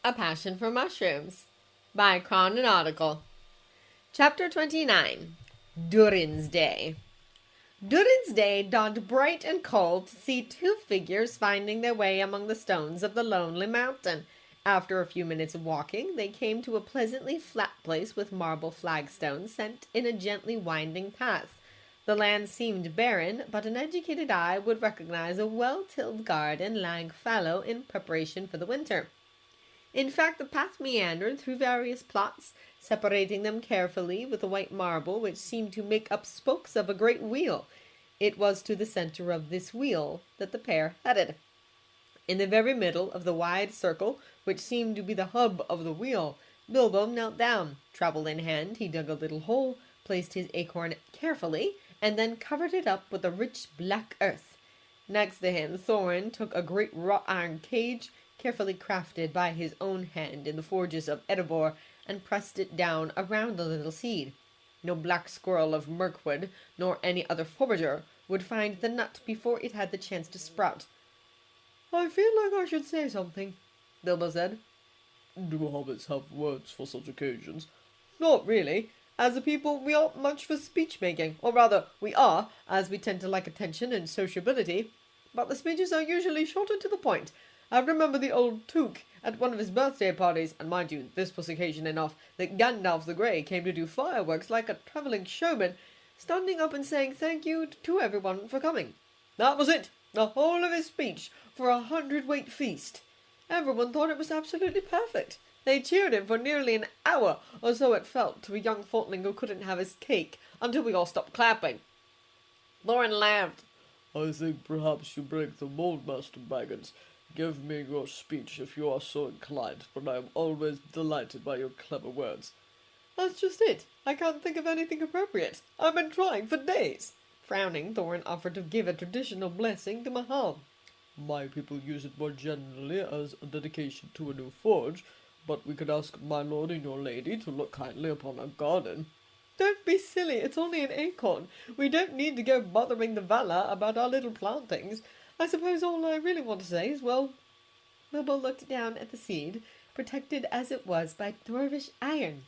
A Passion for Mushrooms by Chronological. Chapter 29. Durin's Day. Durin's day dawned bright and cold to see two figures finding their way among the stones of the lonely mountain. After a few minutes of walking, they came to a pleasantly flat place with marble flagstones set in a gently winding path. The land seemed barren, but an educated eye would recognize a well-tilled garden lying fallow in preparation for the winter. In fact, the path meandered through various plots, separating them carefully with a white marble which seemed to make up spokes of a great wheel. It was to the center of this wheel that the pair headed. In the very middle of the wide circle, which seemed to be the hub of the wheel, Bilbo knelt down. Trowel in hand, he dug a little hole, placed his acorn carefully, and then covered it up with the rich black earth. Next to him, Thorin took a great wrought iron cage, carefully crafted by his own hand in the forges of Erebor, and pressed it down around the little seed. No black squirrel of Mirkwood, nor any other forager, would find the nut before it had the chance to sprout. "I feel like I should say something," Bilbo said. Do hobbits have words for such occasions? "Not really. As a people, we aren't much for speech-making, or rather, we are, as we tend to like attention and sociability. But the speeches are usually short and to the point. I remember the old Took at one of his birthday parties, and mind you, this was occasion enough, that Gandalf the Grey came to do fireworks like a travelling showman, standing up and saying thank you to everyone for coming. That was it, the whole of his speech, for a 100-weight feast. Everyone thought it was absolutely perfect. They cheered him for nearly an hour, or so it felt to a young footling who couldn't have his cake, until we all stopped clapping." Thorin laughed. I think perhaps you break the mold, Master Baggins. Give me your speech if you are so inclined, for I am always delighted by your clever words. "That's just it. I can't think of anything appropriate. I've been trying for days." Frowning, Thorin offered to give a traditional blessing to Mahal. My people use it more generally as a dedication to a new forge, but we could ask my lord and your lady to look kindly upon our garden. "Don't be silly. It's only an acorn. We don't need to go bothering the Vala about our little plantings. I suppose all I really want to say is, well..." Bilbo looked down at the seed, protected as it was by dwarvish iron.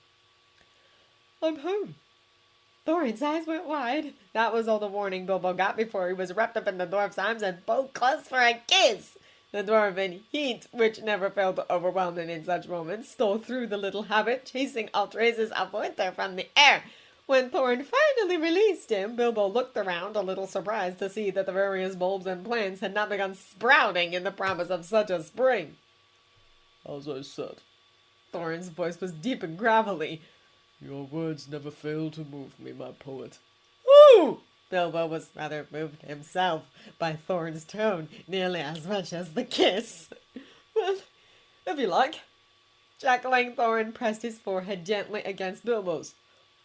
"I'm home." Thorin's eyes went wide. That was all the warning Bilbo got before he was wrapped up in the dwarf's arms and pulled close for a kiss. The dwarven heat, which never failed to overwhelm him in such moments, stole through the little hobbit, chasing all traces of winter from the air. When Thorin finally released him, Bilbo looked around, a little surprised to see that the various bulbs and plants had not begun sprouting in the promise of such a spring. As I said, Thorin's voice was deep and gravelly. your words never fail to move me, my poet. "Ooh!" Bilbo was rather moved himself by Thorin's tone, nearly as much as the kiss. "Well, if you like." Chuckling, Thorin pressed his forehead gently against Bilbo's.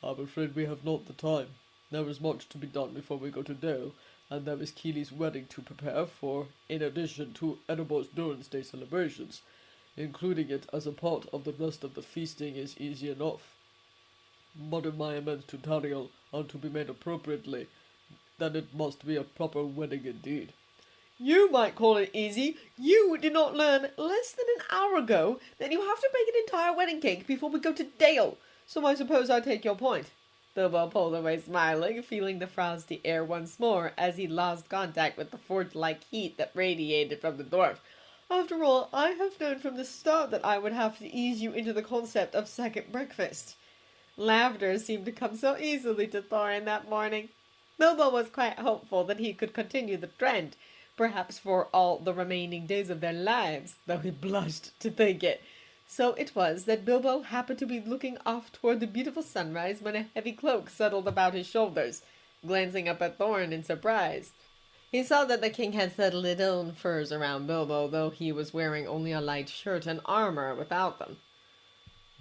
I'm afraid we have not the time. There is much to be done before we go to Dale, and there is Keely's wedding to prepare for, in addition to Erebor's Durin's Day celebrations. Including it as a part of the rest of the feasting is easy enough. But if my amends to Tariel are to be made appropriately, then it must be a proper wedding indeed. "You might call it easy. You did not learn less than an hour ago that you have to bake an entire wedding cake before we go to Dale. So I suppose I take your point." Bilbo pulled away smiling, feeling the frosty air once more as he lost contact with the forge-like heat that radiated from the dwarf. "After all, I have known from the start that I would have to ease you into the concept of second breakfast." Laughter seemed to come so easily to Thorin that morning. Bilbo was quite hopeful that he could continue the trend, perhaps for all the remaining days of their lives, though he blushed to think it. So it was that Bilbo happened to be looking off toward the beautiful sunrise when a heavy cloak settled about his shoulders. Glancing up at Thorin in surprise, he saw that the king had settled his own furs around Bilbo, though he was wearing only a light shirt and armor without them.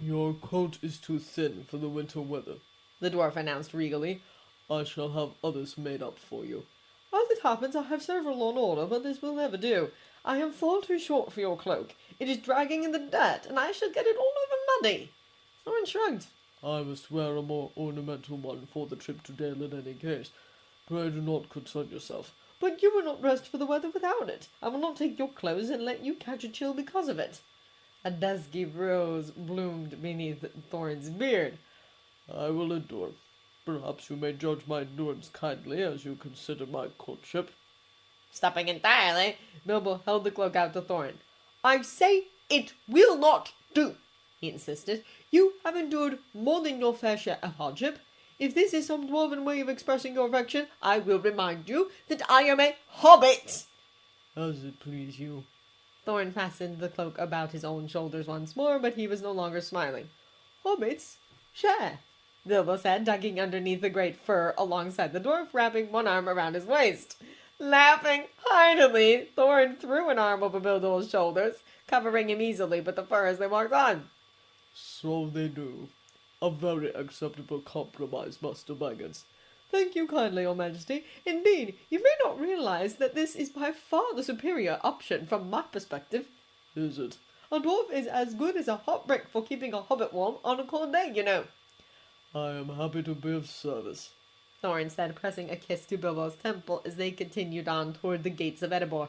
Your coat is too thin for the winter weather, the dwarf announced regally. I shall have others made up for you. "As it happens, I have several on order, but this will never do. I am far too short for your cloak. It is dragging in the dirt, and I shall get it all over muddy." Thorin shrugged. I must wear a more ornamental one for the trip to Dale in any case. Pray do not concern yourself. "But you were not dressed for the weather without it. I will not take your clothes and let you catch a chill because of it." A dusky rose bloomed beneath Thorn's beard. I will endure. Perhaps you may judge my endurance kindly as you consider my courtship. Stopping entirely, Bilbo held the cloak out to Thorn. I say it will not do, he insisted. You have endured more than your fair share of hardship. If this is some dwarven way of expressing your affection, I will remind you that I am a hobbit. As it please you. Thorn fastened the cloak about his own shoulders once more, but he was no longer smiling. Hobbits? Sure, Bilbo said, ducking underneath the great fur alongside the dwarf, wrapping one arm around his waist. Laughing heartily, Thorn threw an arm over Bilbo's shoulders, covering him easily with the fur as they walked on. So they do. A very acceptable compromise, Master Baggins. Thank you kindly, Your Majesty. Indeed, you may not realize that this is by far the superior option from my perspective. Is it? A dwarf is as good as a hot brick for keeping a hobbit warm on a cold day, you know. I am happy to be of service, Thorin said, pressing a kiss to Bilbo's temple as they continued on toward the gates of Erebor.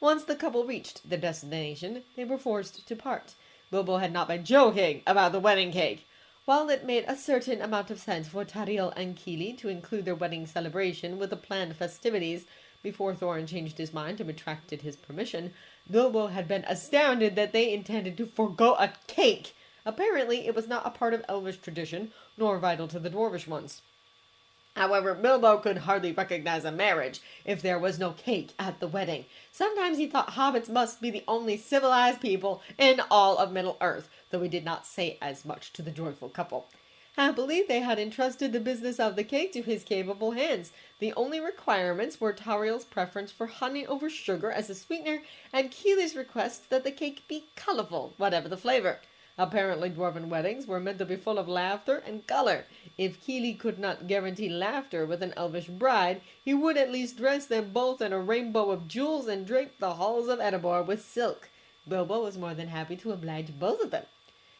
Once the couple reached their destination, they were forced to part. Bilbo had not been joking about the wedding cake. While it made a certain amount of sense for Tauriel and Kili to include their wedding celebration with the planned festivities before Thorin changed his mind and retracted his permission, Bilbo had been astounded that they intended to forgo a cake. Apparently, it was not a part of Elvish tradition, nor vital to the Dwarvish ones. However, Bilbo could hardly recognize a marriage if there was no cake at the wedding. Sometimes he thought hobbits must be the only civilized people in all of Middle-earth, though he did not say as much to the joyful couple. Happily, they had entrusted the business of the cake to his capable hands. The only requirements were Tauriel's preference for honey over sugar as a sweetener, and Keely's request that the cake be colorful, whatever the flavor. Apparently, dwarven weddings were meant to be full of laughter and color. If Keely could not guarantee laughter with an elvish bride, he would at least dress them both in a rainbow of jewels and drape the halls of Erebor with silk. Bilbo was more than happy to oblige both of them.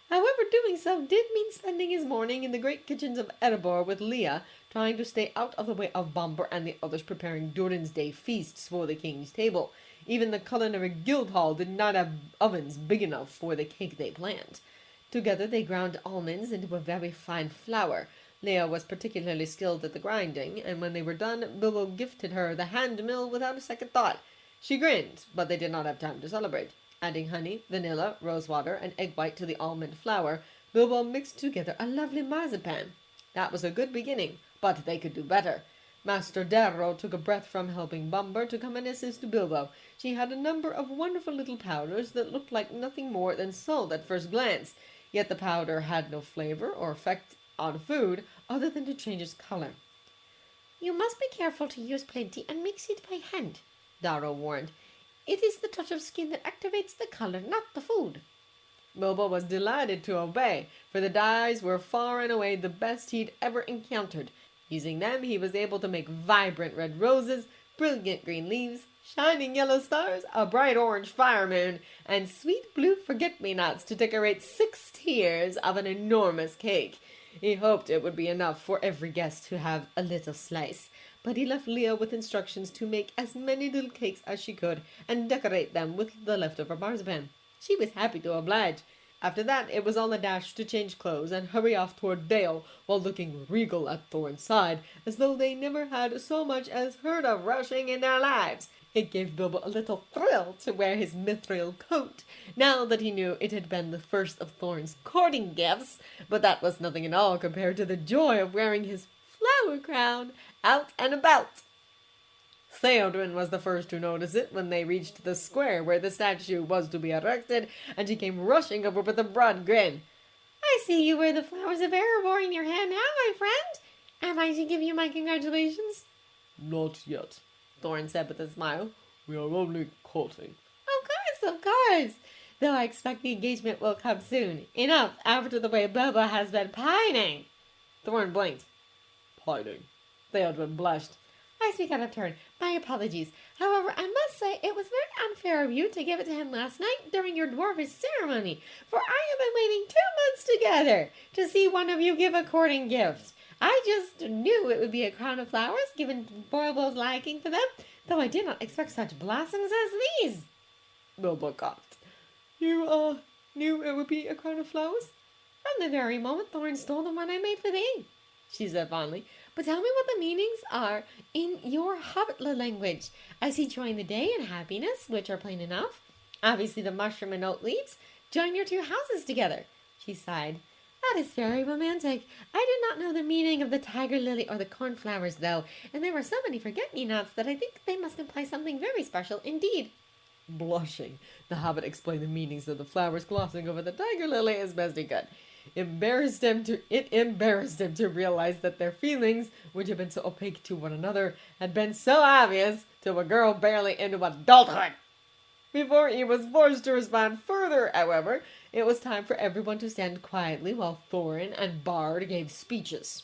However, doing so did mean spending his morning in the great kitchens of Erebor with Leah, trying to stay out of the way of Bombur and the others preparing Durin's Day feasts for the king's table. Even the culinary guild hall did not have ovens big enough for the cake they planned. Together they ground almonds into a very fine flour. Leah was particularly skilled at the grinding, and when they were done, Bilbo gifted her the hand mill without a second thought. She grinned, but they did not have time to celebrate. Adding honey, vanilla, rosewater, and egg white to the almond flour, Bilbo mixed together a lovely marzipan. That was a good beginning, but they could do better. Master Darrow took a breath from helping Bombur to come and assist Bilbo. She had a number of wonderful little powders that looked like nothing more than salt at first glance, yet the powder had no flavor or effect on food other than to change its color. You must be careful to use plenty and mix it by hand, Darrow warned. It is the touch of skin that activates the color, not the food. Bilbo was delighted to obey, for the dyes were far and away the best he'd ever encountered. Using them, he was able to make vibrant red roses, brilliant green leaves, shining yellow stars, a bright orange fire moon, and sweet blue forget-me-nots to decorate 6 tiers of an enormous cake. He hoped it would be enough for every guest to have a little slice, but he left Leah with instructions to make as many little cakes as she could and decorate them with the leftover marzipan. She was happy to oblige. After that, it was all a dash to change clothes and hurry off toward Dale, while looking regal at Thorin's side, as though they never had so much as heard of rushing in their lives. It gave Bilbo a little thrill to wear his mithril coat, now that he knew it had been the first of Thorin's courting gifts, but that was nothing at all compared to the joy of wearing his flower crown out and about. Theodrin was the first to notice it when they reached the square where the statue was to be erected, and he came rushing over with a broad grin. I see you wear the flowers of Erebor in your hand now, my friend. Am I to give you my congratulations? Not yet, Thorin said with a smile. We are only courting. Of course. Though I expect the engagement will come soon. Enough after the way Bilbo has been pining. Thorin blinked. Pining. Theodrin blushed. I speak out of turn. My apologies. However, I must say it was very unfair of you to give it to him last night during your dwarvish ceremony, for I have been waiting 2 months together to see one of you give a courting gift. I just knew it would be a crown of flowers, given Bilbo's liking for them, though I did not expect such blossoms as these. Bilbo coughed. You knew it would be a crown of flowers? From the very moment Thorin stole the one I made for thee, she said fondly. But tell me what the meanings are in your hobbit language. I see join the day and happiness, which are plain enough. Obviously the mushroom and oat leaves join your two houses together, she sighed. That is very romantic. I did not know the meaning of the tiger lily or the cornflowers, though, and there were so many forget-me-nots that I think they must imply something very special indeed. Blushing, the hobbit explained the meanings of the flowers, glossing over the tiger lily as best he could. It embarrassed him to realize that their feelings, which had been so opaque to one another, had been so obvious to a girl barely into adulthood. Before he was forced to respond further, however, it was time for everyone to stand quietly while Thorin and Bard gave speeches.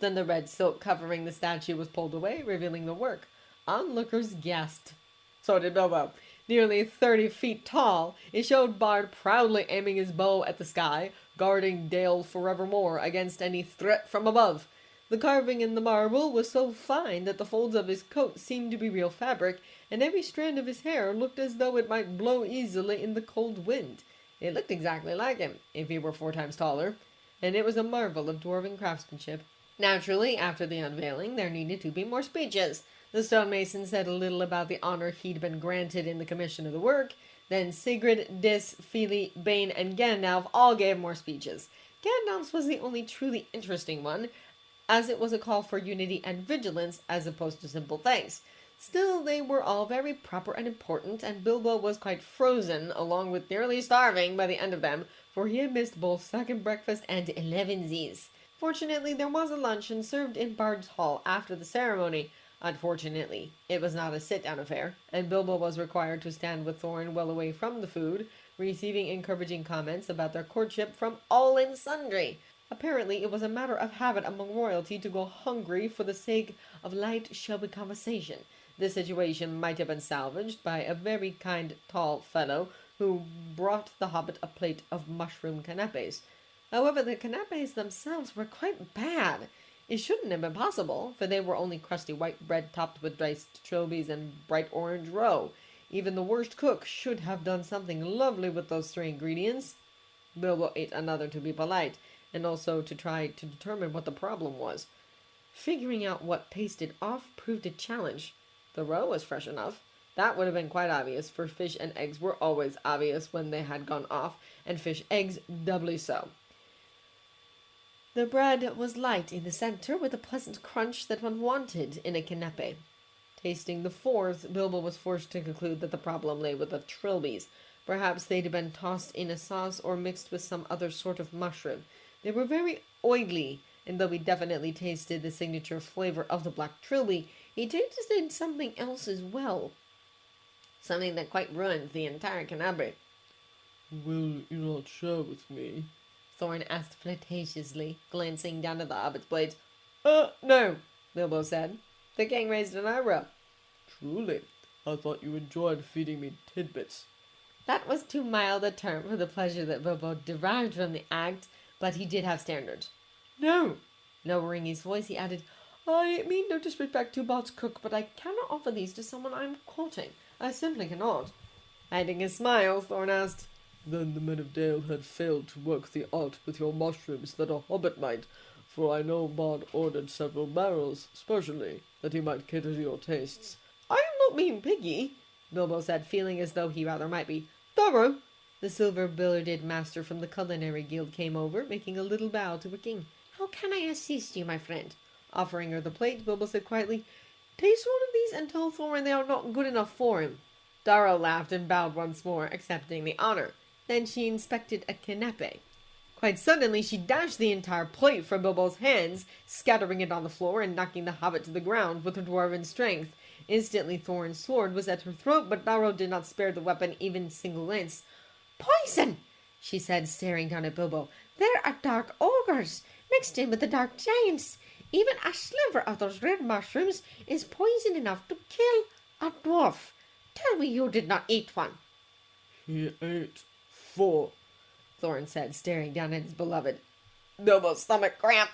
Then the red silk covering the statue was pulled away, revealing the work. Onlookers gasped. So did Bilbo. Nearly 30 feet tall, it showed Bard proudly aiming his bow at the sky, guarding Dale forevermore against any threat from above. The carving in the marble was so fine that the folds of his coat seemed to be real fabric, and every strand of his hair looked as though it might blow easily in the cold wind. It looked exactly like him, if he were 4 times taller, and it was a marvel of dwarven craftsmanship. Naturally, after the unveiling, there needed to be more speeches. The stonemason said a little about the honor he'd been granted in the commission of the work. Then Sigrid, Dis, Fili, Bane, and Gandalf all gave more speeches. Gandalf's was the only truly interesting one, as it was a call for unity and vigilance as opposed to simple thanks. Still, they were all very proper and important, and Bilbo was quite frozen, along with nearly starving by the end of them, for he had missed both second breakfast and 11sies. Fortunately, there was a luncheon served in Bard's Hall after the ceremony. Unfortunately, it was not a sit-down affair, and Bilbo was required to stand with Thorin well away from the food, receiving encouraging comments about their courtship from all and sundry. Apparently, it was a matter of habit among royalty to go hungry for the sake of light, showy conversation. This situation might have been salvaged by a very kind, tall fellow who brought the hobbit a plate of mushroom canapes. However, the canapes themselves were quite bad. It shouldn't have been possible, for they were only crusty white bread topped with diced trilbies and bright orange roe. Even the worst cook should have done something lovely with those 3 ingredients. Bilbo ate another to be polite, and also to try to determine what the problem was. Figuring out what pasted off proved a challenge. The roe was fresh enough. That would have been quite obvious, for fish and eggs were always obvious when they had gone off, and fish eggs doubly so. The bread was light in the center, with a pleasant crunch that one wanted in a canape. Tasting the 4th, Bilbo was forced to conclude that the problem lay with the trilbies. Perhaps they'd been tossed in a sauce or mixed with some other sort of mushroom. They were very oily, and though he definitely tasted the signature flavor of the black trilby, he tasted something else as well. Something that quite ruined the entire canape. Will you not share with me? Thorin asked flirtatiously, glancing down at the hobbit's blades. No, Bilbo said. The king raised an eyebrow. Truly, I thought you enjoyed feeding me tidbits. That was too mild a term for the pleasure that Bilbo derived from the act, but he did have standards. No. Lowering his voice, he added, I mean no disrespect to Bard's cook, but I cannot offer these to someone I'm courting. I simply cannot. Hiding a smile, Thorin asked, Then the men of Dale had failed to work the art with your mushrooms that a hobbit might, for I know Bard ordered several barrels, specially, that he might cater to your tastes. I am not being picky, Bilbo said, feeling as though he rather might be. Thorough. The silver-billarded master from the culinary guild came over, making a little bow to the king. How can I assist you, my friend? Offering her the plate, Bilbo said quietly, Taste one of these and tell Thorin they are not good enough for him. Darrow laughed and bowed once more, accepting the honor. Then she inspected a canape. Quite suddenly, she dashed the entire plate from Bilbo's hands, scattering it on the floor and knocking the hobbit to the ground with her dwarven strength. Instantly, Thorin's sword was at her throat, but Darrow did not spare the weapon even a single glance. Poison! She said, staring down at Bilbo. There are dark ogres, mixed in with the dark giants. Even a sliver of those red mushrooms is poison enough to kill a dwarf. Tell me you did not eat one. He ate 4, Thorin said, staring down at his beloved. Bilbo's stomach cramped.